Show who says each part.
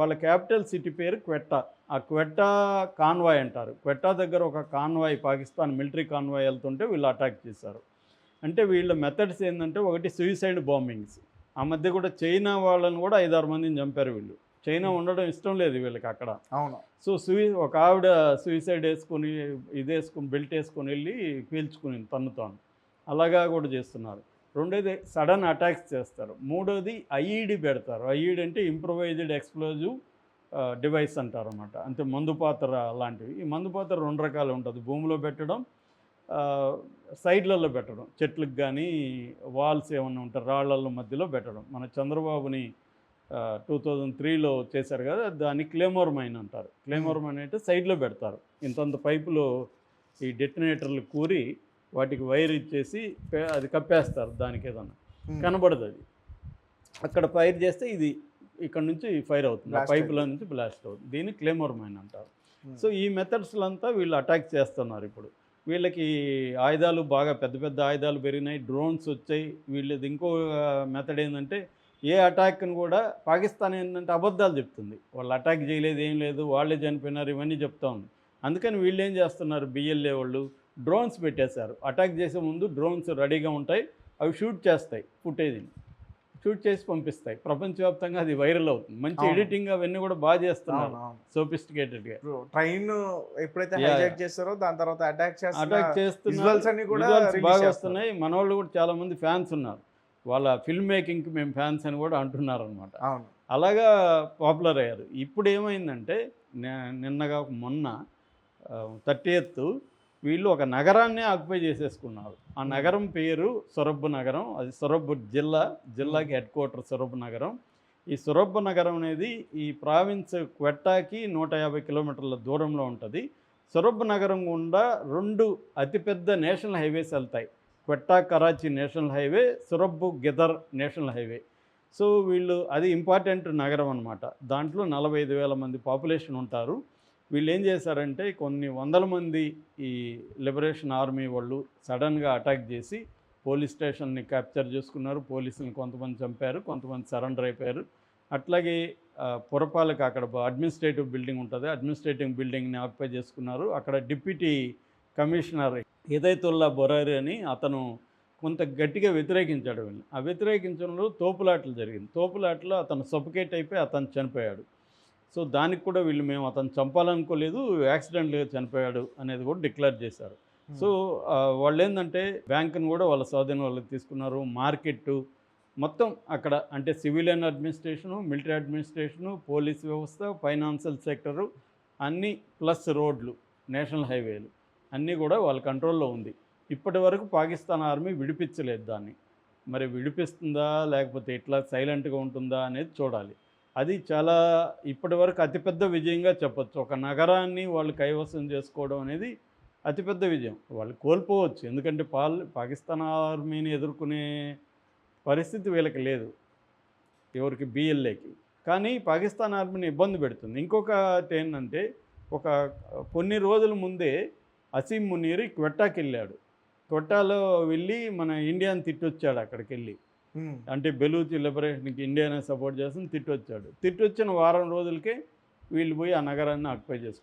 Speaker 1: వాళ్ళ capital city పేరు క్వెట్టా. ఆ క్వెట్టా కాన్వాయ్ అంటారు. క్వెట్టా దగ్గర ఒక కాన్వాయ్ పాకిస్తాన్ మిలిటరీ కాన్వాయ్ వెళ్తుంటే వీళ్ళు అటాక్ చేశారు. అంటే వీళ్ళ మెథడ్స్ ఏందంటే ఒకటి సూసైడ్ బాంబింగ్స్. ఆ మధ్య కూడా చైనా వాళ్ళని కూడా 5, 6 మందిని చంపారు వీళ్ళు. చైనా
Speaker 2: హ్మ్.
Speaker 1: ఉండడం ఇష్టం లేదు వీళ్ళకి అక్కడ.
Speaker 2: అవును.
Speaker 1: సో, ఒక ఆవిడ సూసైడ్ యేసుకొని, ఇదేసుకొని బెల్ట్ యేసుకొని ఎళ్లి పీల్చుకునింది తన్ను తాను. అలాగా కూడా చేస్తున్నారు. రెండోది సడన్ అటాక్స్ చేస్తారు. మూడోది ఐఈడీ పెడతారు. ఐఈడీ అంటే ఇంప్రొవైజ్డ్ ఎక్స్‌ప్లోజివ్ డివైస్ అంటారనమాట. అంటే మందు పాత్ర లాంటివి. ఈ మందు పాత్ర 2 రకాలు ఉంటది. భూమిలో పెట్టడం, ఆహ్, సైడ్‌లలో పెట్టడం. చెట్లకు గానీ, వాల్స్ ఏమన్నా ఉంటే రాళ్ళలో మధ్యలో పెట్టడం. మన చంద్రబాబుని 2003లో చేశారు కదా! దాన్ని క్లేమోర్ మైన్ అంటారు.
Speaker 2: హ్మ్.
Speaker 1: క్లేమోర్ మైన్ అంటే సైడ్‌లో పెడతారు. ఇంతంత పైపులో ఈ డెటనేటర్లు కూరి వాటికి వైర్ ఇచ్చేసి అది కప్పేస్తారు దానికేదన్నా.
Speaker 2: హ్మ్.
Speaker 1: కనబడదది. అక్కడ ఫైర్ చేస్తే ఇది ఇక్కడ నుంచి ఫైర్ అవుతుంది. ఆ
Speaker 2: బ్లాస్ట్
Speaker 1: పైపులో
Speaker 2: అయితది.
Speaker 1: నుంచి బ్లాస్ట్ అవుతుంది. దీన్ని క్లేమోర్ మైన్ అంటారు.
Speaker 2: హ్మ్.
Speaker 1: సో, ఈ మెథడ్స్‌లంతా వీళ్ళు అటాక్ చేస్తున్నారిప్పుడు. వీళ్ళకి ఆయుధాలు బాగా పెద్ద పెద్ద ఆయుధాలు పెరిగినాయి. డ్రోన్స్ వచ్చాయి. వీళ్ళది ఇంకో మెథడ్ ఏందంటే ఏ అటాక్‌ని కూడా పాకిస్తాన్ ఏందంటే అబద్ధాలు చెప్తుంది. వాళ్ళు అటాక్ చేయలేదు, ఏం లేదు, వాళ్ళే చనిపోయినారు ఇవన్నీ చెప్తా ఉంది. అందుకని వీళ్ళేం చేస్తున్నారు బిఎల్ఏ వాళ్ళు డ్రోన్స్ పెట్టేశారు. అటాక్ చేసే ముందు డ్రోన్స్ రెడీగా ఉంటాయి. అవి షూట్ చేస్తాయి ఫుటేజ్‌ని. షూట్ చేసి పంపిస్తాయి. ప్రపంచవ్యాప్తంగా అది వైరల్ అవుతుంది. మంచి
Speaker 2: అవును.
Speaker 1: ఎడిటింగ్ అవన్నీ కూడా బాగా చేస్తున్నారు.
Speaker 2: అవునవును.
Speaker 1: సోఫిస్టికేటెడ్‌గా.
Speaker 2: ఇప్పుడు ట్రైన్ ఎప్పుడైతే
Speaker 1: యాహ్!
Speaker 2: హైజాక్ చేస్తారో దాని తర్వాత అటాక్ చేస్తున్న
Speaker 1: అటాక్ చేస్తున్నారు.
Speaker 2: విజువల్స్ అన్నీ కూడా
Speaker 1: విజువల్స్
Speaker 2: రిలీజ్
Speaker 1: బాగా
Speaker 2: చేస్తున్నారు.
Speaker 1: వస్తున్నాయి. మనోళ్ళు కూడా చాలామంది ఫ్యాన్స్ ఉన్నారు. వాళ్ళ ఫిల్మ్ మేకింగ్‌కి మేము ఫ్యాన్స్ అని కూడా అంటున్నారనమాట.
Speaker 2: అవును.
Speaker 1: అలాగా పాపులర్ అయ్యారు. ఇప్పుడేమైందంటే నిన్నగా మొన్న 30థ్ వీళ్ళు ఒక నగరాన్నే ఆక్యుపై చేసేసుకున్నారు. ఆ
Speaker 2: హ్మ్.
Speaker 1: నగరం పేరు సొరబ్ నగరం. అది సొరబ్ జిల్లా.
Speaker 2: హ్మ్.
Speaker 1: జిల్లాకి హెడ్ క్వార్టర్ సొరబ్ నగరం. ఈ సొరబ్ నగరం అనేది ఈ ప్రావిన్స్ క్వెట్టాకి 150 కిలోమీటర్ల దూరంలో ఉంటది. సొరబ్ నగరం గుండా 2 అతిపెద్ద నేషనల్ హైవేస్ ఎళ్తాయి. Quetta Karachi national highway, Sorab Gidar national highway. So, వీళ్ళు అది ఇంపార్టెంట్ నగరం అనమాట. దాంట్లో 45,000 మంది పాపులేషన్ ఉంటారు. వీళ్ళేం చేశారంటే కొన్ని వందల మంది ఈ లిబరేషన్ ఆర్మీ వాళ్ళు సడన్‌గా అటాక్ చేసి పోలీస్ స్టేషన్‌ని క్యాప్చర్ చేసుకున్నారు. పోలీసుల్ని కొంతమంది చంపారు. కొంతమంది సరెండర్ అయిపోయారు. అట్లాగే పురపాలక అక్కడ అడ్మినిస్ట్రేటివ్ బిల్డింగ్ ఉంటది. అడ్మినిస్ట్రేటివ్ బిల్డింగ్‌ని ఆక్యుపై చేసుకున్నారు. అక్కడ డిప్యూటీ కమిషనర్ హిదయతుల్లా బొరారి అని అతను కొంత గట్టిగా వ్యతిరేకించాడు వీళ్ళని. ఆ వ్యతిరేకించడంలో తోపులాటలు జరిగింది. తోపులాటలో అతను సఫోకేట్ అయిపోయి అతను చనిపోయాడు. సో, దానికి కూడా వీళ్ళు మేము అతన్ని చంపాలనుకోలేదు, యాక్సిడెంట్‌ల్‌గా చనిపోయాడు అనేది కూడా డిక్లేర్ చేశారు. సో,
Speaker 2: హ్మ్.
Speaker 1: వాళ్ళేందంటే బ్యాంకుని కూడా వాళ్ళ స్వాధీనంలోకి తీసుకున్నారు. మార్కెట్టు మొత్తం అక్కడ అంటే civilian administration, military administration, police వ్యవస్థ, ఫైనాన్షియల్ సెక్టరు అన్నీ ప్లస్ రోడ్లు, నేషనల్ హైవేలు అన్నీ కూడా వాళ్ళ కంట్రోల్‌లో ఉంది. ఇప్పటివరకు పాకిస్తాన్ ఆర్మీ విడిపించలేదు దాన్ని. మరి విడిపిస్తుందా? లేకపోతే ఇట్లా సైలెంట్‌గా ఉంటుందా? అనేది చూడాలి. అది చాలా ఇప్పటివరకు అతిపెద్ద విజయంగా చెప్పొచ్చు. ఒక నగరాన్ని వాళ్ళు కైవసం చేసుకోవడం అనేది అతిపెద్ద విజయం. వాళ్ళు కోల్పోవచ్చు. ఎందుకంటే పాకిస్తాన్ ఆర్మీని ఎదుర్కొనే పరిస్థితి వీళ్ళకి లేదు. ఎవరికి బిఎల్ఏకి. కానీ పాకిస్తాన్ ఆర్మీని ఇబ్బంది పెడుతుంది. ఇంకొకటేంటంటే ఒక కొన్ని రోజుల ముందే అసీం మునీర్ క్వెట్టాకెళ్ళాడు. క్వెట్టాలో వెళ్ళి మన ఇండియాని తిట్టొచ్చాడు అక్కడికెళ్ళి.
Speaker 2: హ్మ్.
Speaker 1: అంటే బెలూచ్ లిబరేషన్‌కి ఇండియానే సపోర్ట్ చేస్తుంది తిట్టొచ్చాడు. తిట్టొచ్చిన వారం రోజులకే వీళ్ళు పోయి ఆ నగరాన్ని ఆక్యుపై చేసుకున్నారు.